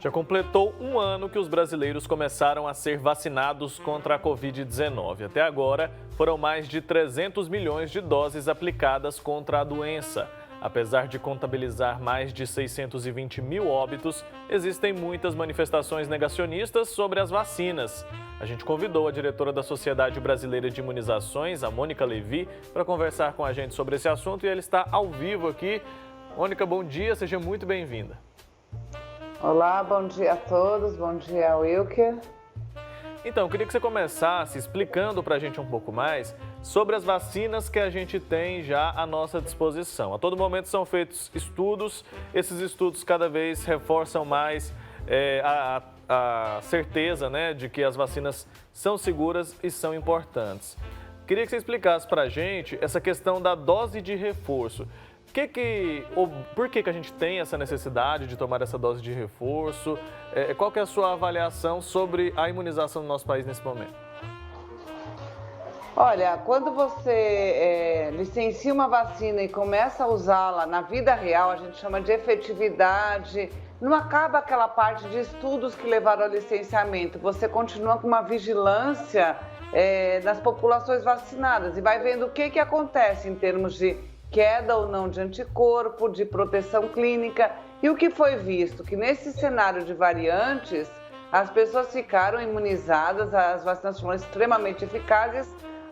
Já completou um ano que os brasileiros começaram a ser vacinados contra a Covid-19. Até agora, foram mais de 300 milhões de doses aplicadas contra a doença. Apesar de contabilizar mais de 620 mil óbitos, existem muitas manifestações negacionistas sobre as vacinas. A gente convidou a diretora da Sociedade Brasileira de Imunizações, a Mônica Levi, para conversar com a gente sobre esse assunto e ela está ao vivo aqui. Mônica, bom dia, seja muito bem-vinda. Olá, bom dia a todos, bom dia, Wilker. Então, queria que você começasse explicando para a gente um pouco mais sobre as vacinas que a gente tem já à nossa disposição. A todo momento são feitos estudos, esses estudos cada vez reforçam mais a certeza, né, de que as vacinas são seguras e são importantes. Queria que você explicasse para a gente essa questão da dose de reforço. Por que a gente tem essa necessidade de tomar essa dose de reforço? Qual que é a sua avaliação sobre a imunização no nosso país nesse momento? Olha, quando você licencia uma vacina e começa a usá-la na vida real, a gente chama de efetividade, não acaba aquela parte de estudos que levaram ao licenciamento. Você continua com uma vigilância das populações vacinadas e vai vendo o que acontece em termos de queda ou não de anticorpo, de proteção clínica. E o que foi visto? Que nesse cenário de variantes, as pessoas ficaram imunizadas, as vacinas foram extremamente eficazes,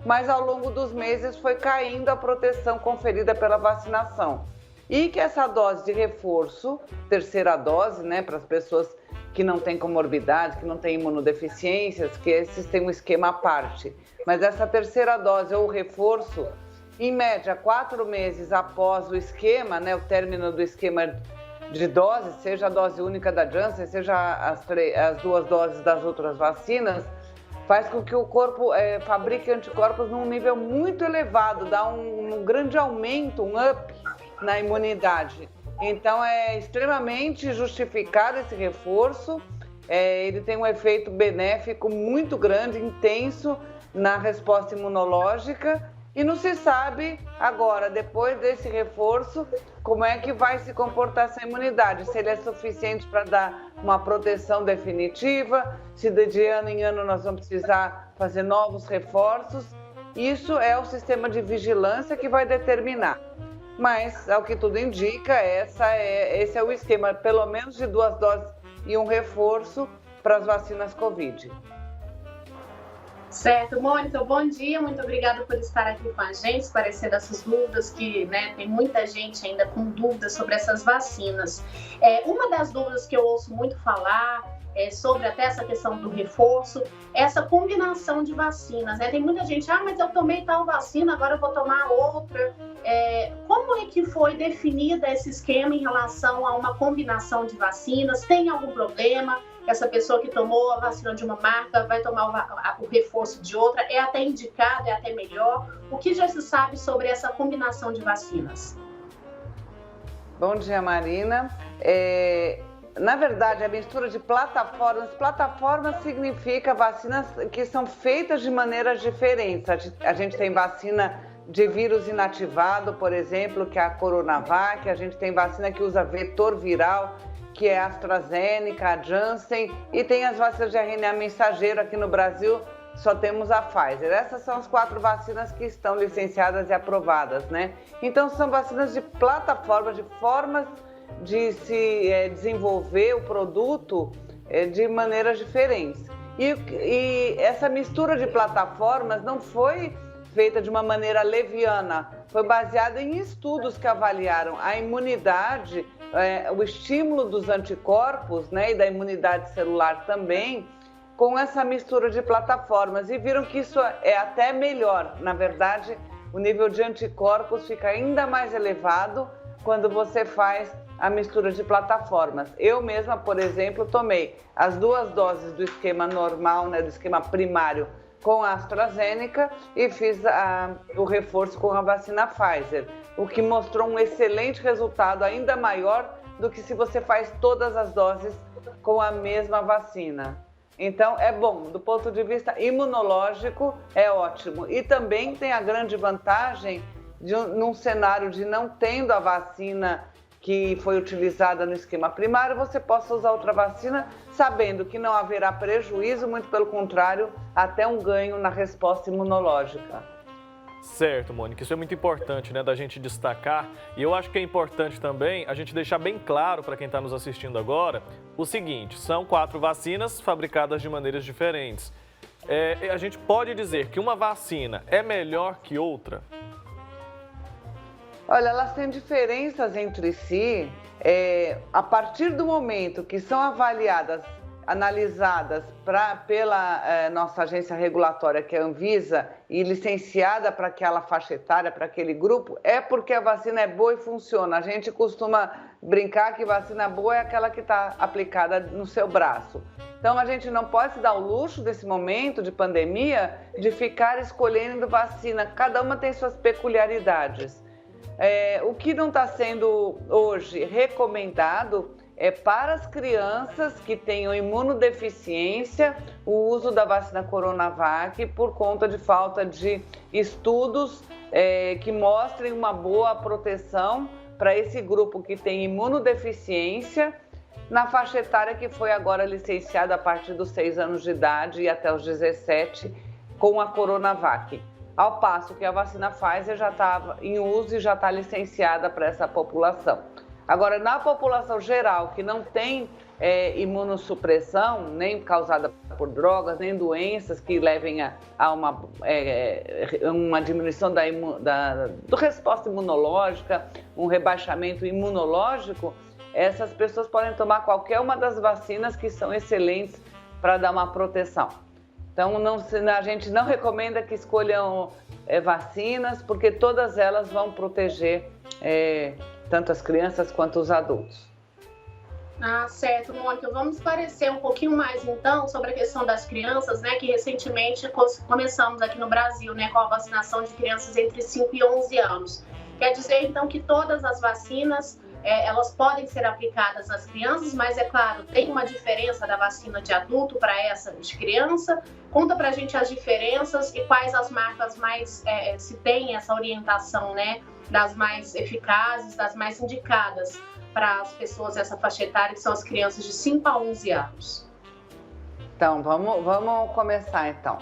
mas ao longo dos meses foi caindo a proteção conferida pela vacinação. E que essa dose de reforço, terceira dose, né, para as pessoas que não têm comorbidades, que não têm imunodeficiências, que esses têm um esquema à parte. Mas essa terceira dose ou reforço, em média, 4 meses após o esquema, né, o término do esquema de doses, seja a dose única da Janssen, seja as 2 doses das outras vacinas, faz com que o corpo fabrique anticorpos num nível muito elevado, dá um grande aumento, um up na imunidade. Então, é extremamente justificado esse reforço, ele tem um efeito benéfico muito grande, intenso na resposta imunológica. E não se sabe agora, depois desse reforço, como é que vai se comportar essa imunidade. Se ele é suficiente para dar uma proteção definitiva, se de ano em ano nós vamos precisar fazer novos reforços. Isso é o sistema de vigilância que vai determinar. Mas, ao que tudo indica, esse é o esquema, pelo menos de 2 doses e um reforço para as vacinas Covid. Certo, Mônica, bom dia, muito obrigada por estar aqui com a gente, esclarecendo essas dúvidas que, né, tem muita gente ainda com dúvidas sobre essas vacinas. Uma das dúvidas que eu ouço muito falar sobre até essa questão do reforço, essa combinação de vacinas, né? Tem muita gente, mas eu tomei tal vacina, agora eu vou tomar outra. Como é que foi definida esse esquema em relação a uma combinação de vacinas? Tem algum problema? Essa pessoa que tomou a vacina de uma marca vai tomar o reforço de outra? É até indicado, é até melhor? O que já se sabe sobre essa combinação de vacinas? Bom dia, Marina. Na verdade, a mistura de plataformas significa vacinas que são feitas de maneiras diferentes. A gente tem vacina de vírus inativado, por exemplo, que é a Coronavac, a gente tem vacina que usa vetor viral, que é a AstraZeneca, a Janssen, e tem as vacinas de RNA mensageiro. Aqui no Brasil só temos a Pfizer. Essas são as 4 vacinas que estão licenciadas e aprovadas, né? Então são vacinas de plataformas, de formas de se desenvolver o produto de maneiras diferentes. E essa mistura de plataformas não foi feita de uma maneira leviana, foi baseada em estudos que avaliaram a imunidade, o estímulo dos anticorpos, né, e da imunidade celular também, com essa mistura de plataformas, e viram que isso é até melhor. Na verdade, o nível de anticorpos fica ainda mais elevado quando você faz a mistura de plataformas. Eu mesma, por exemplo, tomei as 2 doses do esquema normal, né, do esquema primário, com a AstraZeneca e fiz o reforço com a vacina Pfizer, o que mostrou um excelente resultado, ainda maior do que se você faz todas as doses com a mesma vacina. Então, é bom, do ponto de vista imunológico, é ótimo. E também tem a grande vantagem, num cenário de não tendo a vacina que foi utilizada no esquema primário, você possa usar outra vacina, sabendo que não haverá prejuízo, muito pelo contrário, até um ganho na resposta imunológica. Certo, Mônica, isso é muito importante, né, da gente destacar. E eu acho que é importante também a gente deixar bem claro para quem está nos assistindo agora o seguinte: são 4 vacinas fabricadas de maneiras diferentes. A gente pode dizer que uma vacina é melhor que outra? Olha, elas têm diferenças entre si. A partir do momento que são analisadas pela nossa agência regulatória, que é a Anvisa, e licenciada para aquela faixa etária, para aquele grupo, é porque a vacina é boa e funciona. A gente costuma brincar que vacina boa é aquela que está aplicada no seu braço. Então, a gente não pode se dar o luxo, desse momento de pandemia, de ficar escolhendo vacina. Cada uma tem suas peculiaridades. O que não está sendo hoje recomendado é para as crianças que tenham imunodeficiência o uso da vacina Coronavac, por conta de falta de estudos que mostrem uma boa proteção para esse grupo que tem imunodeficiência na faixa etária que foi agora licenciada a partir dos 6 anos de idade e até os 17 com a Coronavac. Ao passo que a vacina Pfizer já estava em uso e já está licenciada para essa população. Agora, na população geral, que não tem imunossupressão, nem causada por drogas, nem doenças que levem a uma diminuição do resposta imunológica, um rebaixamento imunológico, essas pessoas podem tomar qualquer uma das vacinas que são excelentes para dar uma proteção. Então, a gente não recomenda que escolham vacinas, porque todas elas vão proteger tanto as crianças quanto os adultos. Certo, Mônica. Vamos esclarecer um pouquinho mais, então, sobre a questão das crianças, né, que recentemente começamos aqui no Brasil, né, com a vacinação de crianças entre 5 e 11 anos. Quer dizer, então, que todas as vacinas elas podem ser aplicadas nas crianças, mas, é claro, tem uma diferença da vacina de adulto para essa de criança. Conta pra gente as diferenças e quais as marcas mais, se tem essa orientação, né, das mais eficazes, das mais indicadas para as pessoas dessa faixa etária, que são as crianças de 5 a 11 anos. Então, vamos começar, então.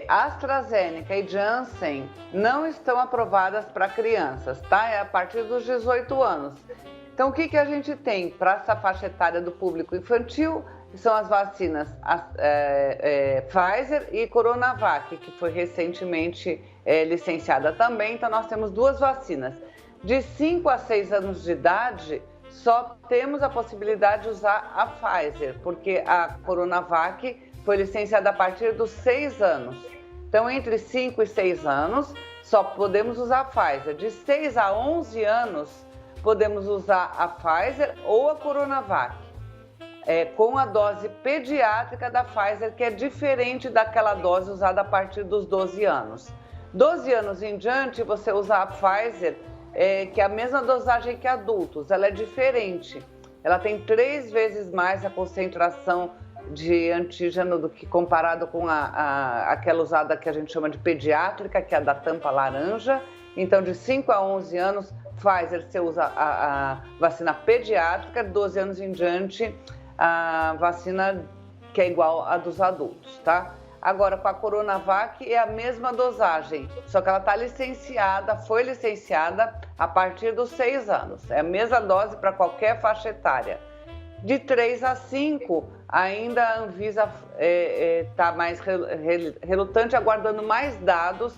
AstraZeneca e Janssen não estão aprovadas para crianças, tá? É a partir dos 18 anos. Então, o que a gente tem para essa faixa etária do público infantil? São as vacinas Pfizer e Coronavac, que foi recentemente licenciada também. Então, nós temos 2 vacinas. De 5 a 6 anos de idade, só temos a possibilidade de usar a Pfizer, porque a Coronavac foi licenciada a partir dos 6 anos. Então, entre 5 e 6 anos, só podemos usar a Pfizer. De 6 a 11 anos, podemos usar a Pfizer ou a Coronavac, com a dose pediátrica da Pfizer, que é diferente daquela dose usada a partir dos 12 anos. 12 anos em diante, você usa a Pfizer, que é a mesma dosagem que adultos, ela é diferente. Ela tem 3 vezes mais a concentração de antígeno do que comparado com aquela usada que a gente chama de pediátrica, que é a da tampa laranja. Então, de 5 a 11 anos, Pfizer, você usa a vacina pediátrica, 12 anos em diante, a vacina que é igual à dos adultos, tá? Agora, com a Coronavac é a mesma dosagem, só que ela está licenciada, foi licenciada a partir dos 6 anos. É a mesma dose para qualquer faixa etária. De 3 a 5, ainda a Anvisa está mais relutante, aguardando mais dados.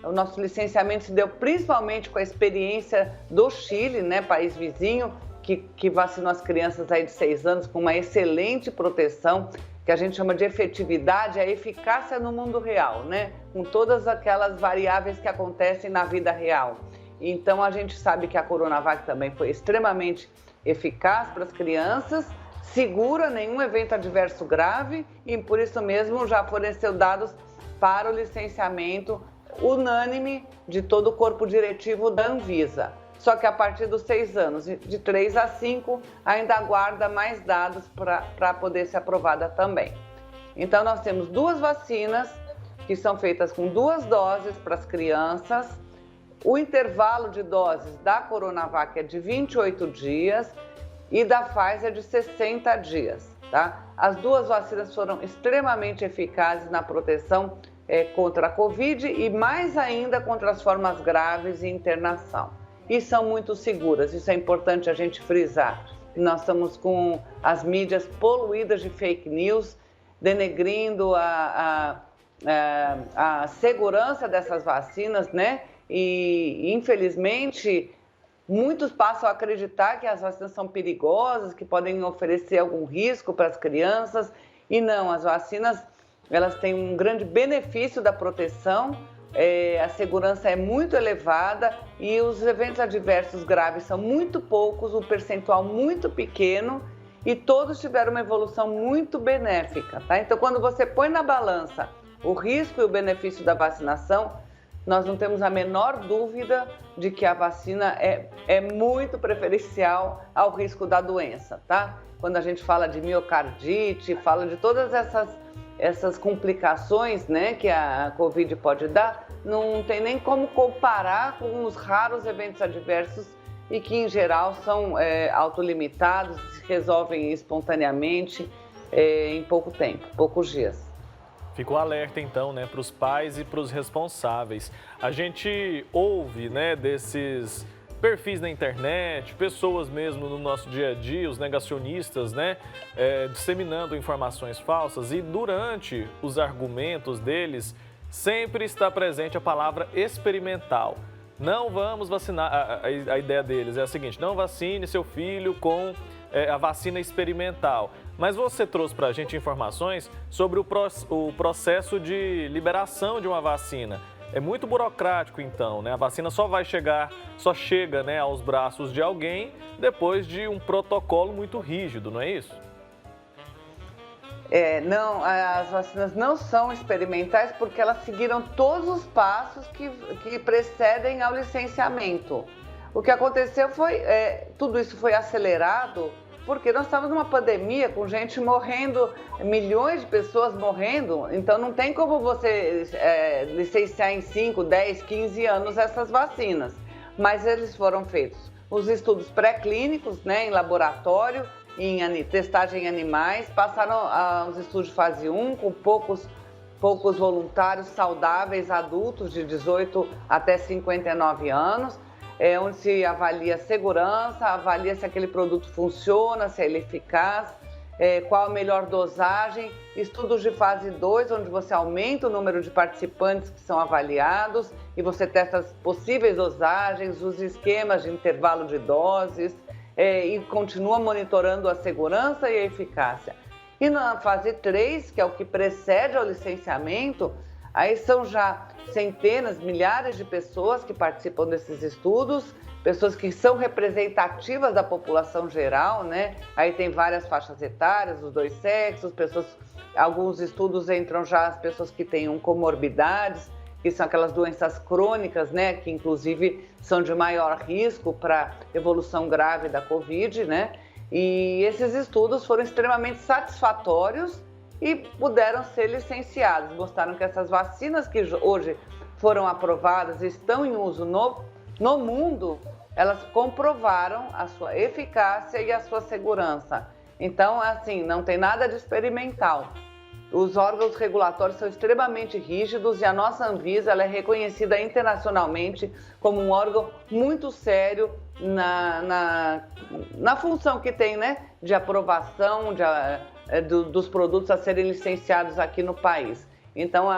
O nosso licenciamento se deu principalmente com a experiência do Chile, né, país vizinho, que vacinou as crianças aí de 6 anos com uma excelente proteção, que a gente chama de efetividade, a eficácia no mundo real, né, com todas aquelas variáveis que acontecem na vida real. Então, a gente sabe que a Coronavac também foi extremamente eficaz para as crianças, segura, nenhum evento adverso grave, e por isso mesmo já forneceu dados para o licenciamento unânime de todo o corpo diretivo da Anvisa. Só que a partir dos 6 anos, de 3 a 5, ainda aguarda mais dados para poder ser aprovada também. Então, nós temos 2 vacinas que são feitas com 2 doses para as crianças, O intervalo de doses da Coronavac é de 28 dias e da Pfizer de 60 dias, tá? As duas vacinas foram extremamente eficazes na proteção contra a Covid e mais ainda contra as formas graves e internação. E são muito seguras, isso é importante a gente frisar. Nós estamos com as mídias poluídas de fake news, denegrindo a segurança dessas vacinas, né? E, infelizmente, muitos passam a acreditar que as vacinas são perigosas, que podem oferecer algum risco para as crianças. E não, as vacinas, elas têm um grande benefício da proteção, a segurança é muito elevada e os eventos adversos graves são muito poucos, um percentual muito pequeno e todos tiveram uma evolução muito benéfica, tá? Então, quando você põe na balança o risco e o benefício da vacinação, nós não temos a menor dúvida de que a vacina é muito preferencial ao risco da doença, tá? Quando a gente fala de miocardite, fala de todas essas complicações, né, que a Covid pode dar, não tem nem como comparar com os raros eventos adversos e que, em geral, são autolimitados, se resolvem espontaneamente em pouco tempo, poucos dias. Fica o alerta, então, né, para os pais e para os responsáveis. A gente ouve, né, desses perfis na internet, pessoas mesmo no nosso dia a dia, os negacionistas, né, disseminando informações falsas e durante os argumentos deles sempre está presente a palavra experimental. Não vamos vacinar, a ideia deles é a seguinte, não vacine seu filho com a vacina experimental. Mas você trouxe para a gente informações sobre o processo de liberação de uma vacina. É muito burocrático, então, né? A vacina só chega, né, aos braços de alguém depois de um protocolo muito rígido, não é isso? Não, as vacinas não são experimentais porque elas seguiram todos os passos que precedem ao licenciamento. O que aconteceu foi, tudo isso foi acelerado porque nós estamos numa pandemia com gente morrendo, milhões de pessoas morrendo, então não tem como você licenciar em 5, 10, 15 anos essas vacinas. Mas eles foram feitos os estudos pré-clínicos, né, em laboratório, em testagem em animais, passaram aos estudos de fase 1 com poucos voluntários saudáveis adultos de 18 até 59 anos, onde se avalia a segurança, avalia se aquele produto funciona, se ele é eficaz, qual a melhor dosagem, estudos de fase 2, onde você aumenta o número de participantes que são avaliados e você testa as possíveis dosagens, os esquemas de intervalo de doses e continua monitorando a segurança e a eficácia. E na fase 3, que é o que precede ao licenciamento, aí são já centenas, milhares de pessoas que participam desses estudos, pessoas que são representativas da população geral, né? Aí tem várias faixas etárias, os dois sexos, alguns estudos entram já as pessoas que têm comorbidades, que são aquelas doenças crônicas, né? Que inclusive são de maior risco para evolução grave da Covid, né? E esses estudos foram extremamente satisfatórios e puderam ser licenciados. Mostraram que essas vacinas que hoje foram aprovadas e estão em uso no mundo, elas comprovaram a sua eficácia e a sua segurança. Então, assim, não tem nada de experimental. Os órgãos regulatórios são extremamente rígidos e a nossa Anvisa ela é reconhecida internacionalmente como um órgão muito sério na função que tem, né, de aprovação dos produtos a serem licenciados aqui no país. Então,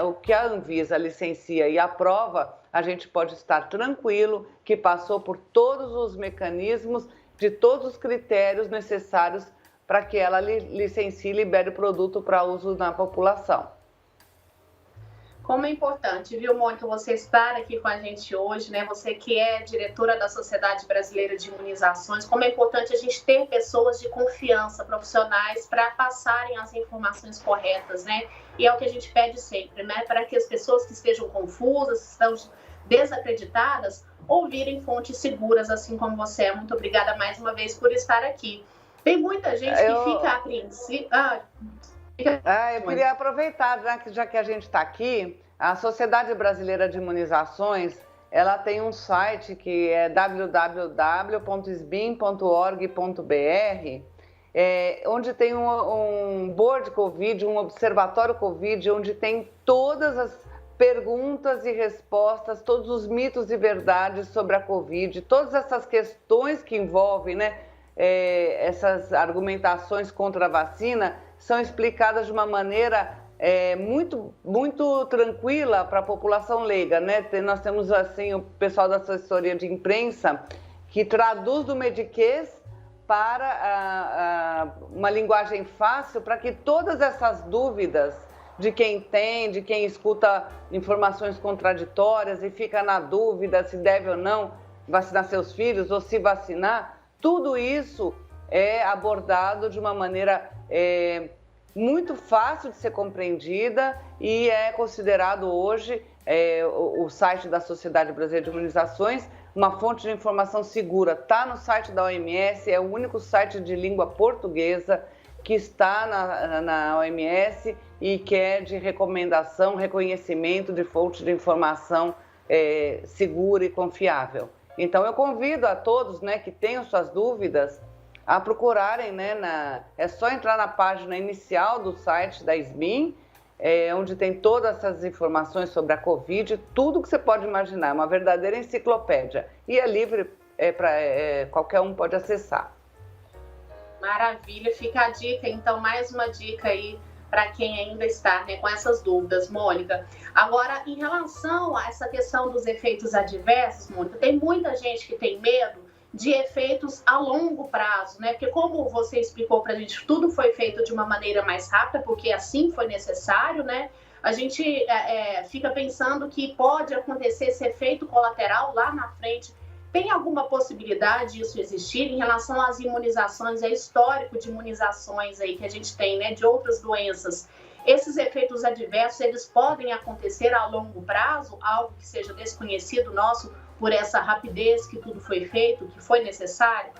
o que a Anvisa licencia e aprova, a gente pode estar tranquilo que passou por todos os mecanismos, de todos os critérios necessários para que ela licencie e libere o produto para uso na população. Como é importante, viu, Mônica, você estar aqui com a gente hoje, né? Você que é diretora da Sociedade Brasileira de Imunizações, como é importante a gente ter pessoas de confiança, profissionais, para passarem as informações corretas, né? E é o que a gente pede sempre, né? Para que as pessoas que estejam confusas, estão desacreditadas, ouvirem fontes seguras, assim como você é. Muito obrigada mais uma vez por estar aqui. Tem muita gente que fica apreensiva. Eu queria aproveitar, já que a gente está aqui, a Sociedade Brasileira de Imunizações, ela tem um site que é www.sbim.org.br, onde tem um board Covid, um observatório Covid, onde tem todas as perguntas e respostas, todos os mitos e verdades sobre a Covid, todas essas questões que envolvem, né, essas argumentações contra a vacina, são explicadas de uma maneira muito, muito tranquila para a população leiga, né? Nós temos assim o pessoal da assessoria de imprensa que traduz do mediquês para uma linguagem fácil para que todas essas dúvidas de quem tem, de quem escuta informações contraditórias e fica na dúvida se deve ou não vacinar seus filhos ou se vacinar, tudo isso é abordado de uma maneira muito fácil de ser compreendida e é considerado hoje o site da Sociedade Brasileira de Imunizações uma fonte de informação segura. Está no site da OMS, é o único site de língua portuguesa que está na OMS e que é de recomendação, reconhecimento de fonte de informação segura e confiável. Então eu convido a todos, né, que tenham suas dúvidas a procurarem, né, é só entrar na página inicial do site da SBIM, onde tem todas essas informações sobre a Covid, tudo que você pode imaginar, uma verdadeira enciclopédia. E é livre, qualquer um pode acessar. Maravilha, fica a dica, então, mais uma dica aí para quem ainda está, né, com essas dúvidas, Mônica. Agora, em relação a essa questão dos efeitos adversos, Mônica, tem muita gente que tem medo de efeitos a longo prazo, né? Porque como você explicou para a gente, tudo foi feito de uma maneira mais rápida, porque assim foi necessário, né? A gente fica pensando que pode acontecer esse efeito colateral lá na frente. Tem alguma possibilidade disso existir em relação às imunizações, histórico de imunizações aí que a gente tem, né, de outras doenças? Esses efeitos adversos, eles podem acontecer a longo prazo, algo que seja desconhecido nosso por essa rapidez que tudo foi feito, que foi necessário?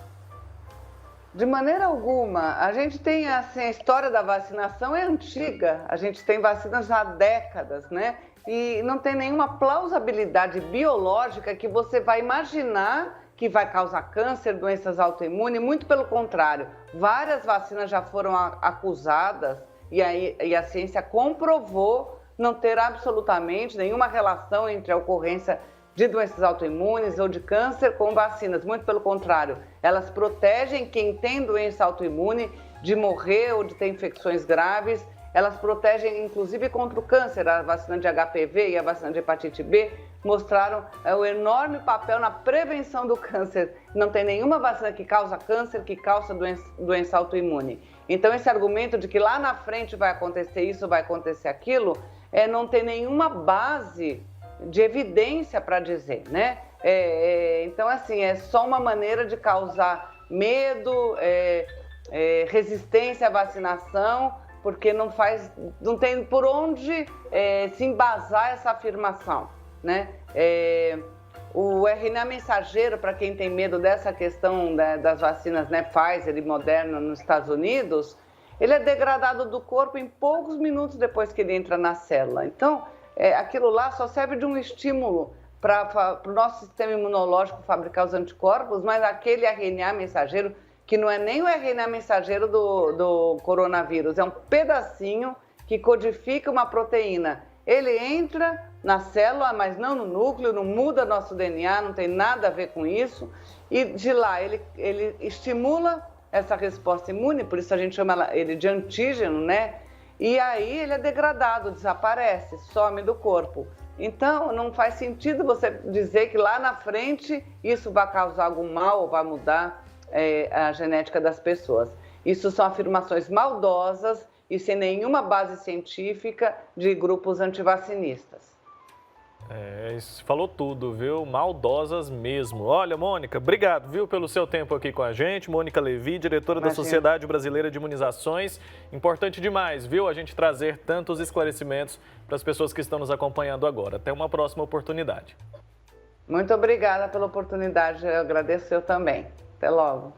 De maneira alguma. A gente tem, assim, a história da vacinação é antiga. A gente tem vacinas há décadas, né? E não tem nenhuma plausibilidade biológica que você vai imaginar que vai causar câncer, doenças autoimunes. Muito pelo contrário. Várias vacinas já foram acusadas e a ciência comprovou não ter absolutamente nenhuma relação entre a ocorrência de doenças autoimunes ou de câncer com vacinas. Muito pelo contrário, elas protegem quem tem doença autoimune de morrer ou de ter infecções graves. Elas protegem, inclusive, contra o câncer. A vacina de HPV e a vacina de hepatite B mostraram o enorme papel na prevenção do câncer. Não tem nenhuma vacina que causa câncer, que causa doença autoimune. Então, esse argumento de que lá na frente vai acontecer isso, vai acontecer aquilo, não tem nenhuma base de evidência para dizer, né? Então, assim, é só uma maneira de causar medo, resistência à vacinação, porque não tem por onde se embasar essa afirmação, né? O RNA mensageiro, para quem tem medo dessa questão das vacinas, né, Pfizer e Moderna nos Estados Unidos, ele é degradado do corpo em poucos minutos depois que ele entra na célula. Então, aquilo lá só serve de um estímulo para o nosso sistema imunológico fabricar os anticorpos, mas aquele RNA mensageiro, que não é nem o RNA mensageiro do coronavírus, é um pedacinho que codifica uma proteína. Ele entra na célula, mas não no núcleo, não muda nosso DNA, não tem nada a ver com isso. E de lá ele estimula essa resposta imune, por isso a gente chama ele de antígeno, né? E aí ele é degradado, desaparece, some do corpo. Então, não faz sentido você dizer que lá na frente isso vai causar algum mal ou vai mudar a genética das pessoas. Isso são afirmações maldosas e sem nenhuma base científica de grupos antivacinistas. Isso falou tudo, viu? Maldosas mesmo. Olha, Mônica, obrigado, viu, pelo seu tempo aqui com a gente. Mônica Levi, diretora da Sociedade Brasileira de Imunizações. Importante demais, viu, a gente trazer tantos esclarecimentos para as pessoas que estão nos acompanhando agora. Até uma próxima oportunidade. Muito obrigada pela oportunidade, eu agradeço eu também. Até logo.